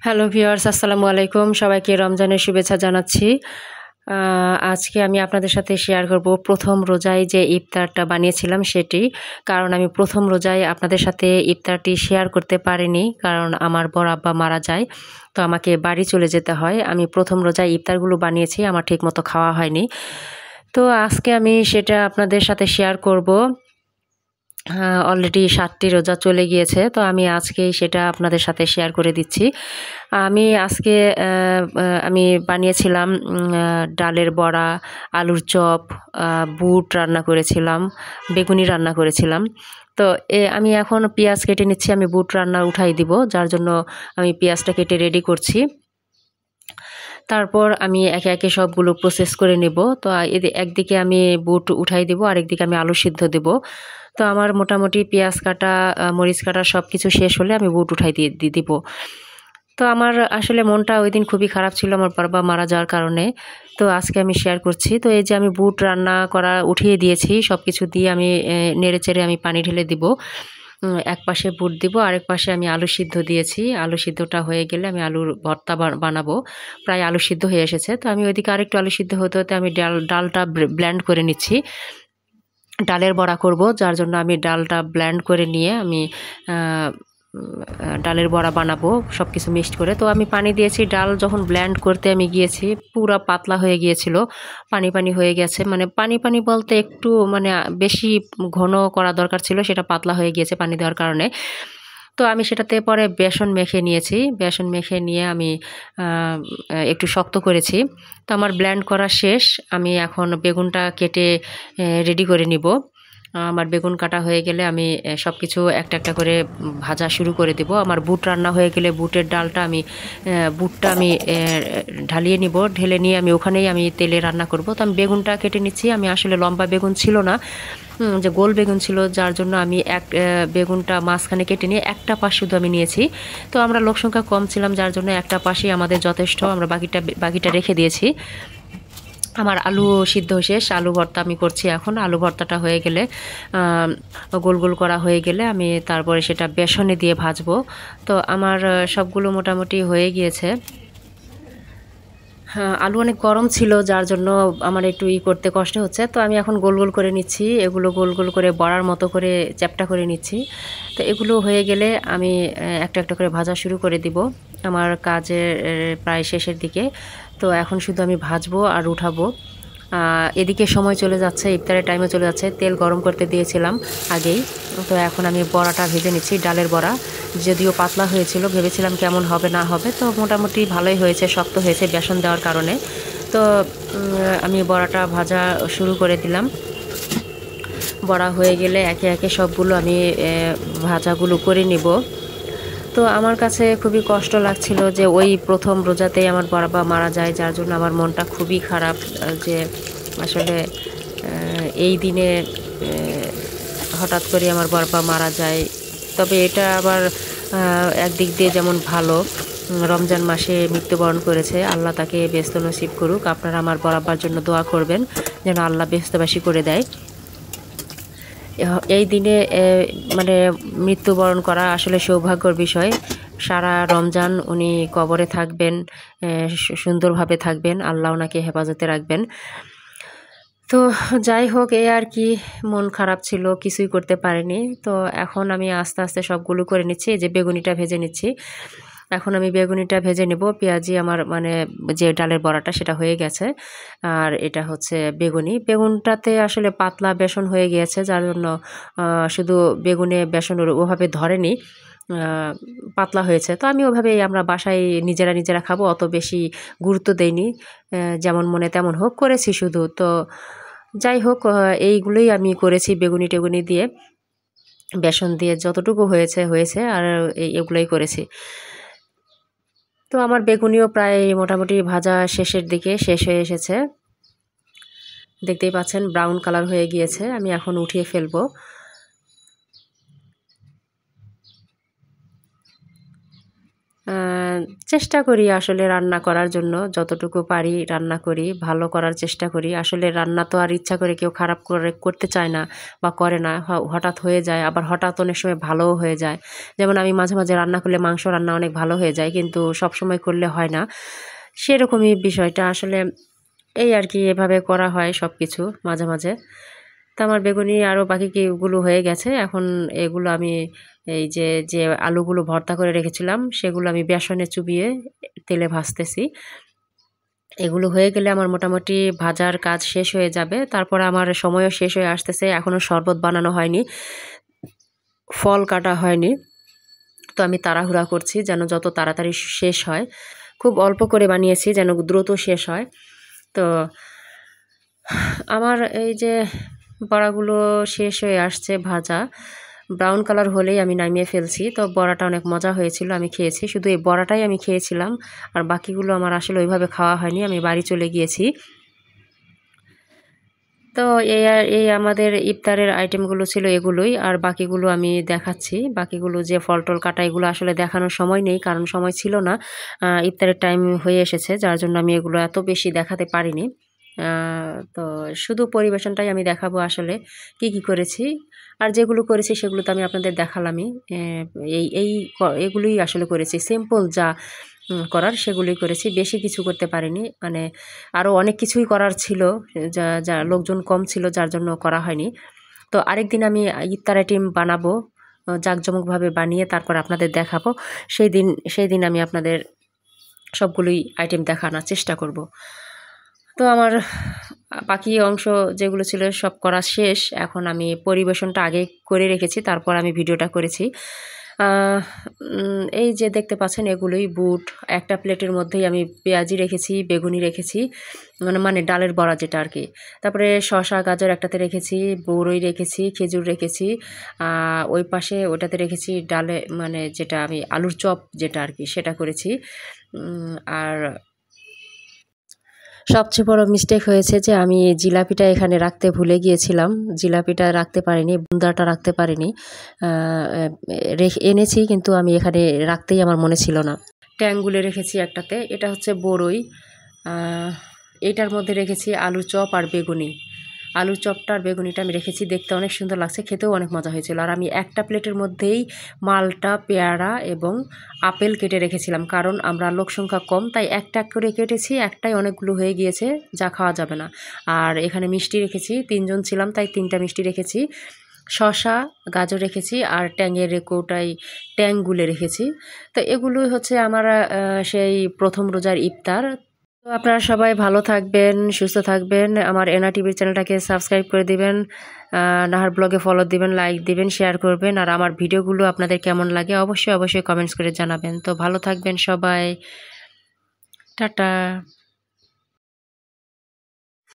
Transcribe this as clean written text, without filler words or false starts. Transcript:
Hello viewers, আসসালামু আলাইকুম। সবাইকে রমজানের শুভেচ্ছা জানাচ্ছি। আজকে আমি আপনাদের সাথে শেয়ার করব ১ম রোজায় যে ইফতারটা বানিয়েছিলাম সেটি। কারণ আমি ১ম রোজায় আপনাদের সাথে ইফতারটি শেয়ার করতে পারিনি। কারণ আমার বড় আব্বা মারা যায়। তো আমাকে বাড়ি চলে যেতে হয়। আমি ১ম রোজায় ইফতারগুলো বানিয়েছি, আমার ঠিকমতো খাওয়া হয়নি। তো আজকে আমি সেটা আপনাদের সাথে শেয়ার করব। অলরেডি ৭ টি রোজা চলে গিয়েছে। তো আমি আজকেই সেটা আপনাদের সাথে শেয়ার করে দিচ্ছি। আমি আজকে আমি বানিয়েছিলাম ডালের বড়া, আলুর চপ, বুট রান্না করেছিলাম, বেগুনি রান্না করেছিলাম। তো আমি এখন পেঁয়াজ কেটে নিচ্ছি। আমি বুট রান্না উঠাই দিব, যার জন্য আমি পেঁয়াজটা কেটে রেডি করছি। তারপর আমি একে একে সবগুলো প্রসেস করে নেব। তো একদিকে আমি বুট উঠাই দিব, আরেকদিকে আমি আলু সিদ্ধ দেব। তো আমার মোটামুটি পেঁয়াজ কাটা, মরিচ কাটা সব কিছু শেষ হলে আমি বুট উঠাই দিব। তো আমার আসলে মনটা ওইদিন খুবই খারাপ ছিল আমার বাবা মারা যাওয়ার কারণে। তো আজকে আমি শেয়ার করছি। তো এই যে আমি বুট রান্না করা উঠিয়ে দিয়েছি। সব কিছু দিয়ে আমি নেড়েচেড়ে আমি পানি ঢেলে দিব। এক পাশে বুট দিব, আরেক পাশে আমি আলু সিদ্ধ দিয়েছি। আলু সিদ্ধটা হয়ে গেলে আমি আলুর ভর্তা বানাবো। প্রায় আলু সিদ্ধ হয়ে এসেছে। তো আমি ওইদিকে আরেকটু আলু সিদ্ধ হতে হতে আমি ডালটা ব্লেন্ড করে নিচ্ছি। ডালের বড়া করব, যার জন্য আমি ডালটা ব্লেন্ড করে নিয়ে আমি ডালের বড়া বানাবো সব কিছু মিক্সড করে। তো আমি পানি দিয়েছি, ডাল যখন ব্লেন্ড করতে আমি গিয়েছি পুরা পাতলা হয়ে গিয়েছিল, পানি পানি হয়ে গেছে। মানে পানি পানি বলতে একটু মানে বেশি ঘন করা দরকার ছিল, সেটা পাতলা হয়ে গিয়েছে পানি দেওয়ার কারণে। তো আমি সেটাতে পরে বেসন মেখে নিয়েছি। বেসন মেখে নিয়ে আমি একটু শক্ত করেছি। তো আমার ব্লেন্ড করা শেষ। আমি এখন বেগুনটা কেটে রেডি করে নিব। আমার বেগুন কাটা হয়ে গেলে আমি সব কিছু একটা একটা করে ভাজা শুরু করে দেব। আমার বুট রান্না হয়ে গেলে বুটের ডালটা আমি বুটটা আমি ঢালিয়ে নিব। ঢেলে নিয়ে আমি ওখানেই আমি তেলে রান্না করব। তো আমি বেগুনটা কেটে নিচ্ছি। আমি আসলে লম্বা বেগুন ছিল না, যে গোল বেগুন ছিল, যার জন্য আমি বেগুনটা মাঝখানে কেটে নিয়ে একটা পাশ শুধু আমি নিয়েছি। তো আমরা লোকসংখ্যা কম ছিলাম, যার জন্য একটা পাশই আমাদের যথেষ্ট। আমরা বাকিটা রেখে দিয়েছি। আমার আলু সিদ্ধ শেষ, আলু ভর্তা আমি করছি এখন। আলু ভর্তাটা হয়ে গেলে গোল গোল করা হয়ে গেলে আমি তারপরে সেটা বেসনে দিয়ে ভাজবো। তো আমার সবগুলো মোটামুটি হয়ে গিয়েছে। হ্যাঁ, আলু অনেক গরম ছিল, যার জন্য আমার একটু করতে কষ্ট হচ্ছে। তো আমি এখন গোল গোল করে নিচ্ছি, এগুলো গোল গোল করে বড়ার মতো করে চ্যাপ্টা করে নিচ্ছি। তো এগুলো হয়ে গেলে আমি একটা একটা করে ভাজা শুরু করে দিব। আমার কাজের প্রায় শেষের দিকে। তো এখন শুধু আমি ভাজবো আর উঠাবো। এদিকে সময় চলে যাচ্ছে, ইফতারের টাইমে চলে যাচ্ছে। তেল গরম করতে দিয়েছিলাম আগেই। তো এখন আমি বড়াটা ভেজে নিচ্ছি, ডালের বড়া। যদিও পাতলা হয়েছিল, ভেবেছিলাম কেমন হবে না হবে, তো মোটামুটি ভালোই হয়েছে, শক্ত হয়েছে বেসন দেওয়ার কারণে। তো আমি বড়াটা ভাজা শুরু করে দিলাম। বড়া হয়ে গেলে একে একে সবগুলো আমি ভাজাগুলো করে নিব। তো আমার কাছে খুবই কষ্ট লাগছিল যে ওই ১ম রোজাতেই আমার বাবা মারা যায়, যার জন্য আমার মনটা খুবই খারাপ। যে আসলে এই দিনে হঠাৎ করে আমার বাবা মারা যায়। তবে এটা আবার একদিক দিয়ে যেমন ভালো, রমজান মাসে মৃত্যুবরণ করেছে, আল্লাহ তাকে ব্যস্ত নসিব করুক। আপনারা আমার বরাবর জন্য দোয়া করবেন যেন আল্লাহ ব্যস্তবাসী করে দেয়। এই দিনে মানে মৃত্যুবরণ করা আসলে সৌভাগ্যর বিষয়। সারা রমজান উনি কবরে থাকবেন, সুন্দরভাবে থাকবেন, আল্লাহ ওনাকে হেফাজতে রাখবেন। তো যাই হোক, এই আর কি, মন খারাপ ছিল, কিছুই করতে পারিনি। তো এখন আমি আস্তে আস্তে সবগুলো করে নিচ্ছি। এই যে বেগুনিটা ভেজে নিচ্ছি। এখন আমি বেগুনিটা ভেজে নেব। পেঁয়াজি আমার মানে যে ডালের বড়াটা সেটা হয়ে গেছে। আর এটা হচ্ছে বেগুনি। বেগুনটাতে আসলে পাতলা বেসন হয়ে গিয়েছে, যার জন্য শুধু বেগুনে বেসন ওভাবে ধরেনি, পাতলা হয়েছে। তো আমি ওভাবেই, আমরা বাসায় নিজেরা খাবো, অত বেশি গুরুত্ব দেইনি। যেমন মনে তেমন হোক করেছি শুধু। তো যাই হোক, এইগুলোই আমি করেছি বেগুনি টেগুনি দিয়ে, বেসন দিয়ে যতটুকু হয়েছে আর এগুলোই করেছি। তো আমার বেগুনিও প্রায় মোটামুটি ভাজা শেষের দিকে শেষ হয়ে এসেছে। দেখতেই পাচ্ছেন ব্রাউন কালার হয়ে গিয়েছে। আমি এখন উঠিয়ে ফেলবো। চেষ্টা করি আসলে রান্না করার জন্য, যতটুকু পারি রান্না করি, ভালো করার চেষ্টা করি। আসলে রান্না তো আর ইচ্ছা করে কেউ খারাপ করতে চায় না বা করে না, হঠাৎ হয়ে যায়, আবার হঠাৎ অনেক সময় ভালোও হয়ে যায়। যেমন আমি মাঝে মাঝে রান্না করলে মাংস রান্না অনেক ভালো হয়ে যায়, কিন্তু সব সময় করলে হয় না। সেরকমই বিষয়টা আসলে, এই আর কি, এভাবে করা হয় সব কিছু মাঝে মাঝে। তো আমার বেগুনি আরও বাকি কিগুলো হয়ে গেছে। এখন এগুলো আমি এই যে আলুগুলো ভর্তা করে রেখেছিলাম সেগুলো আমি বেসনে চুবিয়ে তেলে ভাজতেছি। এগুলো হয়ে গেলে আমার মোটামুটি ভাজার কাজ শেষ হয়ে যাবে। তারপরে আমার সময়ও শেষ হয়ে আসতেছে। এখনও শরবত বানানো হয়নি, ফল কাটা হয়নি। তো আমি তাড়াহুড়া করছি যেন যত তাড়াতাড়ি শেষ হয়। খুব অল্প করে বানিয়েছি যেন দ্রুত শেষ হয়। তো আমার এই যে বড়াগুলো শেষ হয়ে আসছে ভাজা, ব্রাউন কালার হলেই আমি নামিয়ে ফেলছি। তো বড়াটা অনেক মজা হয়েছিল, আমি খেয়েছি। শুধু এই বড়াটাই আমি খেয়েছিলাম, আর বাকিগুলো আমার আসলে ওইভাবে খাওয়া হয়নি, আমি বাড়ি চলে গিয়েছি। তো এই আমাদের ইফতারের আইটেমগুলো ছিল এগুলোই, আর বাকিগুলো আমি দেখাচ্ছি। বাকিগুলো যে ফল টল কাটা, এগুলো আসলে দেখানোর সময় নেই, কারণ সময় ছিল না। ইফতারের টাইম হয়ে এসেছে, যার জন্য আমি এগুলো এত বেশি দেখাতে পারিনি। তো শুধু পরিবেশনটাই আমি দেখাবো আসলে কি কি করেছি। আর যেগুলো করেছি সেগুলো তো আমি আপনাদের দেখালামই। এগুলোই আসলে করেছি, সিম্পল যা করার সেগুলোই করেছি, বেশি কিছু করতে পারিনি। মানে আরও অনেক কিছুই করার ছিল, যা লোকজন কম ছিল যার জন্য করা হয়নি। তো আরেকদিন আমি ইফতার আইটেম বানাবো, জাঁকজমকভাবে বানিয়ে তারপর আপনাদের দেখাবো। সেই দিন আমি আপনাদের সবগুলোই আইটেম দেখানোর চেষ্টা করব। তো আমার বাকি অংশ যেগুলো ছিল সব করা শেষ। এখন আমি পরিবেশনটা আগে করে রেখেছি, তারপর আমি ভিডিওটা করেছি। এই যে দেখতে পাচ্ছেন এগুলোই বুট। একটা প্লেটের মধ্যেই আমি পেঁয়াজি রেখেছি, বেগুনি রেখেছি, মানে ডালের বড়া যেটা আর কি। তারপরে শসা গাজর একটাতে রেখেছি, বড়ই রেখেছি, খেজুর রেখেছি। ওই পাশে ওটাতে রেখেছি ডালে, মানে যেটা আমি আলুর চপ যেটা আর কি সেটা করেছি। আর সবচেয়ে বড় মিস্টেক হয়েছে যে আমি জিলাপিটা এখানে রাখতে ভুলে গিয়েছিলাম। জিলাপিটা রাখতে পারিনি, বুন্দাটা রাখতে পারিনি। এনেছি কিন্তু আমি এখানে রাখতেই আমার মনে ছিল না। ট্যাংগুলো রেখেছি একটাতে, এটা হচ্ছে বড়ই। এটার মধ্যে রেখেছি আলু চপ আর বেগুনি। আলুর চপটা আর বেগুনিটা আমি রেখেছি, দেখতে অনেক সুন্দর লাগছে, খেতেও অনেক মজা হয়েছিল। আর আমি একটা প্লেটের মধ্যেই মালটা, পেয়ারা এবং আপেল কেটে রেখেছিলাম, কারণ আমরা লোক সংখ্যা কম, তাই একটা করে কেটেছি, একটাই অনেকগুলো হয়ে গিয়েছে, যা খাওয়া যাবে না। আর এখানে মিষ্টি রেখেছি, 3 জন ছিলাম তাই 3টা মিষ্টি রেখেছি, শসা গাজর রেখেছি, আর ট্যাংয়ের কৌটায় ট্যাং গুলে রেখেছি। তো এগুলোই হচ্ছে আমার সেই প্রথম রোজার ইফতার। তো আপনারা সবাই ভালো থাকবেন, সুস্থ থাকবেন। আমার এনা টিভির চ্যানেলটাকে সাবস্ক্রাইব করে দিবেন, নাহার ব্লগে ফলো দিবেন, লাইক দিবেন, শেয়ার করবেন। আর আমার ভিডিওগুলো আপনাদের কেমন লাগে অবশ্যই কমেন্টস করে জানাবেন। তো ভালো থাকবেন সবাই, টাটা।